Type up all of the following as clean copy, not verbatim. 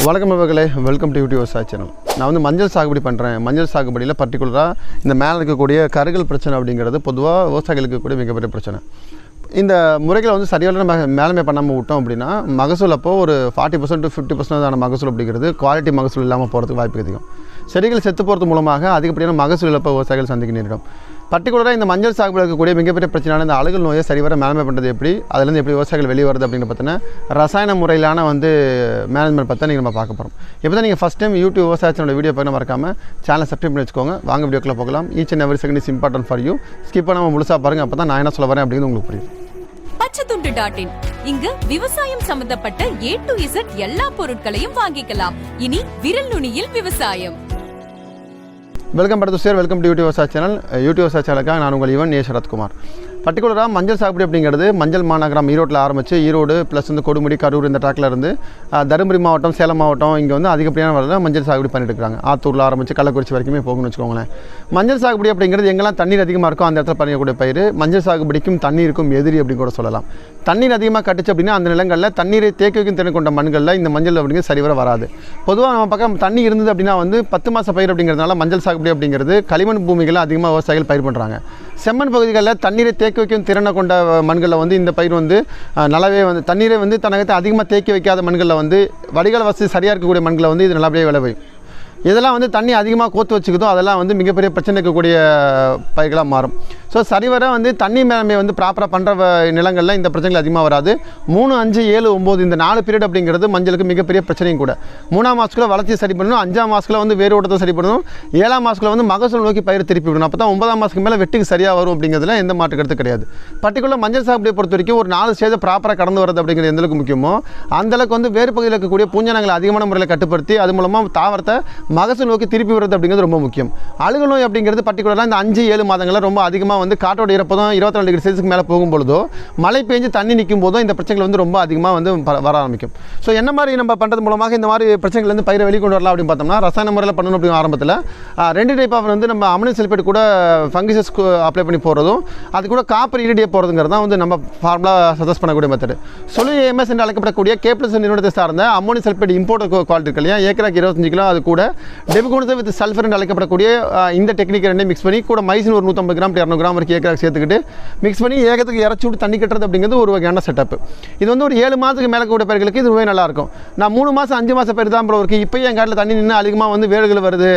வணக்கம் நண்பர்களே, welcome to YouTube விவசாய சேனல். நான் வந்து மஞ்சள் சாகுபடி பண்ணுறேன். மஞ்சள் சாகுபடியில் பர்டிகுலராக இந்த மேலே இருக்கக்கூடிய கருகல் பிரச்சனை அப்படிங்கிறது பொதுவாக விவசாயிகளுக்கு இருக்கக்கூடிய மிகப்பெரிய பிரச்சனை. இந்த முறைகளை வந்து சரியான மேலமே பண்ணாமல் விட்டோம் அப்படின்னா மகசூல் அப்போ ஒரு 40% to 50% மகசூல் அப்படிங்கிறது குவாலிட்டி மகசூல் இல்லாமல் போகிறதுக்கு வாய்ப்பு அதிகம். செடிகள் செத்து போகிறது மூலமாக அதிகப்படியான மகசூல் இழப்பை விவசாயிகள் சந்திக்க நேரிடும். பர்டிகுலராக இந்த மஞ்சள் சாகுபடி இருக்கக்கூடிய மிகப்பெரிய பிரச்சனையான இந்த அழுகல் நோயை சரிவர மேலாண்மை பண்ணுறது எப்படி, அதுலேருந்து எப்படி விவசாயிகள் வெளியே வருது அப்படின்னு பார்த்தீங்கன்னா ரசாயன முறையிலான மேனேஜ்மெண்ட் பற்றி நீங்கள் நம்ம பார்க்க போகிறோம். இப்போ தான் நீங்கள் ஃபஸ்ட் டைம் யூடியூப் விவசாய சேனலோட வீடியோ பார்க்க மறக்காமல் சேனலை சப்ஸ்கிரைப் பண்ணி வச்சுக்கோங்க. வாங்க வீடியோக்குள்ள போகலாம். Each and every second is important for you. Skip பண்ணாமல் முழுசாக பாருங்கள், அப்போ தான் நான் என்ன சொல்ல வரேன் அப்படின்னு உங்களுக்கு புரியும். பச்சைத்துண்டு.in இங்கு விவசாயம் சம்பந்தப்பட்ட A to Z எல்லா பொருட்களையும் வாங்கிக்கலாம். இனி விரல் நுனியில் விவசாயம். வெல்கம் படுத்து சார், வெல்கம் டு யூடியூப் விவசாய சேனல். யூடியூப் விவசாய சேனலுக்காக நான் உங்கள் ஈவன் சரத்குமார். பர்டிகுலராக மஞ்சள் சாகுபடி அப்படிங்கிறது மஞ்சள் மாநகரம் ஈரோட்டில் ஆரம்பித்து ஈரோடு ப்ளஸ் கொடுமுடி கரூர் இந்த ட்ராக்கில் இருந்து தருமபுரி மாவட்டம் சேலம் மாவட்டம் இங்கே வந்து அதிகப்படியான வரல மஞ்சள் சாகுபடி பண்ணிட்டு இருக்காங்க. ஆத்தூரில் ஆரம்பித்து கள்ளக்குறிச்சி வரைக்குமே போகணும்னு வச்சுக்கோங்களேன். மஞ்சள் சாகுபடி அப்படிங்கிறது எங்கெல்லாம் தண்ணீர் அதிகமாக இருக்கும் அந்த இடத்துல பண்ணக்கூடிய பயிர். மஞ்சள் சாகுபடிக்கும் தண்ணீருக்கும் எதிரி அப்படின்னு கூட சொல்லலாம். தண்ணீர் அதிகமாக கட்டுச்சு அப்படின்னா அந்த நிலங்களில் தண்ணீரை தேக்கி வைக்கும் திறன் கொண்ட மண்களில் இந்த மஞ்சள் அப்படிங்கிறது சரிவர வராது. பொதுவாக நம்ம பக்கம் தண்ணி இருந்தது அப்படின்னா வந்து 10 மாத பயிர் அப்படிங்கிறதுனால மஞ்சள் சாகுபடி அப்படிங்கிறது களிமண் பூமிகளில் அதிகமாக விவசாயிகள் பயிர் பண்ணுறாங்க. செம்மண் பகுதிகளில் தண்ணீரை தேக்கி வைக்கும் திறனை கொண்ட மண்களில் வந்து இந்த பயிர் வந்து நல்லாவே வந்து தண்ணீரை வந்து தனக்கு அதிகமாக தேக்கி வைக்காத மண்களில் வந்து வடிகால் வசதி சரியாக இருக்கக்கூடிய மண்களில் வந்து இது நல்லபடியாக விளைவிக்கும். இதெல்லாம் வந்து தண்ணி அதிகமாக கோத்து வச்சுக்குதோ அதெல்லாம் வந்து மிகப்பெரிய பிரச்சனை இருக்கக்கூடிய பயிர்களாக மாறும். ஸோ சரிவர வந்து தண்ணி மேலாண்மை வந்து ப்ராப்பராக பண்ணுற நிலங்களில் இந்த பிரச்சனைகள் அதிகமாக வராது. 3, 5, 7, 9 இந்த 4 பீரியட் அப்படிங்கிறது மஞ்சளுக்கு மிகப்பெரிய பிரச்சனையும் கூட. 3ஆம் மாதத்துக்குள்ள வளர்ச்சி சரி பண்ணணும், 5ஆம் மாதத்தில் வந்து வேறு ஓட்டத்தை சரி பண்ணணும், 7ஆம் மாதத்தில் வந்து மகசூல் நோக்கி பயிர் திருப்பி விடணும். அப்போ தான் 9ஆம் மாதத்துக்கு மேலே வெட்டுக்கு சரியாக வரும் அப்படிங்கிறதுல எந்த மாற்று கருத்து கிடையாது. பர்டிகுலர் மஞ்சள் சாகுபடியை பொறுத்த வரைக்கும் ஒரு 4 ஸ்டேஜை ப்ராப்பராக கடந்து வரது அப்படிங்கிறது எந்தளவுக்கு முக்கியமோ அந்தளவுக்கு வந்து வேறு பகுதியில் இருக்கக்கூடிய பூஞ்சனங்களை அதிகமான முறையில் கட்டுப்படுத்தி அது மூலமாக தாவரத்தை மகசூல் நோக்கி திருப்பி விடுறது அப்படிங்கிறது ரொம்ப முக்கியம். அழுகல் நோய் அப்படிங்கிறது பர்டிகுலராக இந்த 5, 7 மாதங்களில் ரொம்ப அதிகமாக வந்து காற்றோட ஈரப்பதம் 22 டிகிரி செல்சியஸ்க்கு மேலே போகும்பொழுதோ மழை பெஞ்சு தண்ணி நிற்கும் போதோ இந்த பிரச்சனைகள் வந்து ரொம்ப அதிகமாக வந்து வர ஆரம்பிக்கும். ஸோ என்ன மாதிரி நம்ம பண்ணுறது மூலமாக இந்த மாதிரி பிரச்சனைகள் வந்து பயிரை வெளிக்கொண்டு வரலாம் அப்படின்னு பார்த்தோம்னா ரசாயன முறையில் பண்ணணும் அப்படின்னு ஆரம்பத்தில் 2 டைப் ஆஃப் வந்து நம்ம அமினோ சல்பேட் கூட ஃபங்கிசஸ் அப்ளை பண்ணி போகிறதும் அது கூட காப்பர் ஈரடியை போகிறதுங்கிறது தான் வந்து நம்ம ஃபார்முலா சஜஸ்ட் பண்ணக்கூடிய மெத்தட். EMS என்று அழைக்கப்படக்கூடிய K+ நிறுவனத்தை சார்ந்த அம்மோனியம் சல்பேட் இம்போர்ட் குவாலிட்டி இருக்கு இல்லையா, ஏக்கராக்கு 25 கிலோ அது கூட டெபிகோனசோல் வித் சல்ஃபர் என்று அழைக்கப்படக்கூடிய இந்த டெக்னிக் ரெண்டையும் மிக்ஸ் பண்ணி கூட மைசின் ஒரு 150 கிராம் 200 கிராம் வரைக்கும் ஏக்கராக்கு சேர்த்துக்கிட்டு மிக்ஸ் பண்ணி ஏகத்துக்கு இறச்சி விட்டு தண்ணி கட்டுறது அப்படிங்கிறது ஒரு வகையான செட்டப். இது வந்து ஒரு 7 மாதத்துக்கு மேலே கூட பயிர்களுக்கு இது ரொம்ப நல்லாயிருக்கும். நான் 3 மாதம் 5 மாதம் பயிர் தான் ப்ரோ இருக்குது, இப்போயே என் காட்டில் தண்ணி நின்று அதிகமாக வந்து வேர்கள் வருது,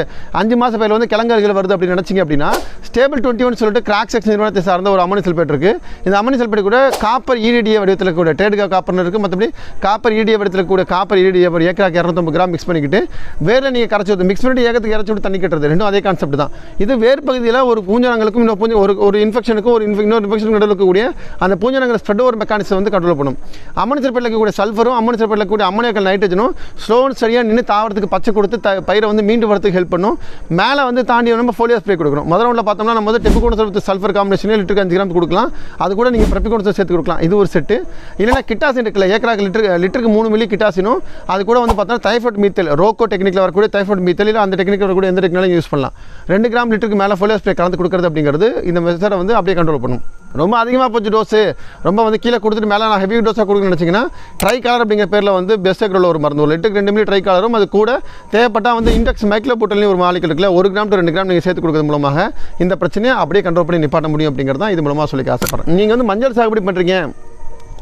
5 மாதம் பயிரில் வந்து கிழங்குகள் வருது அப்படின்னு நினச்சிங்க அப்படின்னா ஸ்டேபிள் 21 சொல்லிட்டு கிராக்செக்ஸ் நிறுவனத்தை சார்ந்த ஒரு அம்மோனியம் சல்பேட் இருக்குது. இந்த அம்மோனியம் சல்பேட் கூட காப்பர் ஈரடிய வடிவத்தில் கூட ட்ரேடுகா காப்பர்னு இருக்குது. மற்றபடி காப்பர் ஈரடிய வடிவத்தில் கூட காப்பர் ஈரடிய ஒரு ஏக்கராக்கு 250 கிராம் மிக்ஸ் பண்ணிக்கிட்டு வேறு நீங்கள் கரைச்சி விட்டு மிக்ஸ் பண்ணிட்டு ஏகத்துக்கு இறச்சி விட்டு தண்ணி கட்டுறது ரெண்டும் அதே கான்செப்ட் தான். இது வேறு பகுதியில் ஒரு பூஞ்சனங்களுக்கும் ஒரு இன்ஃபெக்ஷனுக்கும் இன்னொரு இன்ஃபெக்ஷன் நடுவில் இருக்கக்கூடிய அந்த பூஞ்சனங்கள் ஸ்ப்ரெட் ஓவர் மெக்கானிசம் வந்து கண்ட்ரோல் பண்ணும். அம்மோனியம் சல்பேட்டில் இருக்கக்கூடிய சல்ஃபரும் அம்மோனியம் சல்பேட்டில் இருக்கக்கூடிய அம்மோனியக்கல் நைட்ரஜனும் ஸ்லோன் சரியாக நின்று தாவரத்துக்கு பச்சை கொடுத்து பயிரை வந்து மீண்டு வரத்துக்கு ஹெல்ப் பண்ணும். மேலே வந்து தாண்டி நம்ம ஃபோலியோ ஸ்ப்ரே கொடுக்கணும். முதல் ரவுண்டில் பார்த்தோம்னா நம்ம வந்து டெபிகோனசோல் வித் சல்ஃபர் காம்பினேஷன் லிட்டருக்கு 5 கிராம் கொடுக்கலாம். அது கூட நீங்கள் ப்ரெபிகோனசோல் சேர்த்து கொடுக்கலாம். இது ஒரு செட்டு. இல்லைனா கிட்டாசின் இருக்குல்ல, ஏக்கராக்கு லிட்டருக்கு 3 மில்லி கிட்டாசினும் அது கூட வந்து பார்த்தோம்னா தைஃபாய்ட் மீத்தல் ரோக்கோ டெக்னிக்கில் வரக்கூடிய தைஃபாய்ட் மீத்தல் இல்லை அந்த டெக்னிக்கில் வரக்கூடிய எந்த டெக்னிக்கும் யூஸ் பண்ணலாம். 2 கிராம் லிட்டருக்கு மேலே ஃபோலியோ ஸ்ப்ரே கலந்து கொடுக்குறது அப்படிங்கிறது இந்த மெத்தடை வந்து அப்படியே கண்ட்ரோல் பண்ணும். ரொம்ப அதிகமாக போச்சு டோஸு, ரொம்ப வந்து கீழே கொடுத்துட்டு மேலே நான் ஹெவி டோஸாக கொடுக்கணும்னு நினச்சிங்கன்னா ட்ரை காலர் அப்படிங்கிற பேரில் வந்து பெஸ்ட் அக்ரோவில் ஒரு மருந்து 1 லிட்டருக்கு 2 மில்லி ட்ரை காலரும் அது கூட தேவைப்பட்டால் வந்து இண்டெக்ஸ் மைக்ரோபோட்டல்லையும் ஒரு மாலிக்கல் இருக்குல்ல 1 கிராம் to 2 கிராம் நீங்கள் சேர்த்து கொடுக்கறது மூலமாக இந்த பிரச்சனையை அப்படியே கண்ட்ரோல் பண்ணி நிப்பாட்ட முடியும் அப்படிங்கிறது தான் இது மூலமாக சொல்லிக்க ஆசைப்படுறேன். நீங்கள் வந்து மஞ்சள் சாகுபடி பண்ணுறீங்க,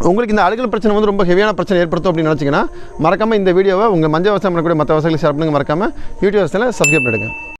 உங்களுக்கு இந்த அழுகல் பிரச்சனை வந்து ரொம்ப ஹெவியான பிரச்சனை ஏற்படுத்தும் அப்படின்னு நினச்சிங்கன்னா மறக்காமல் இந்த வீடியோவை உங்கள் மஞ்சள் விவசாயம் பண்ணக்கூடிய மற்ற விவசாயிகளுக்கு ஷேர் பண்ணுங்கள். மறக்காமல் யூடியூப் சேனலை சப்ஸ்கிரைப் பண்ணிடுங்க.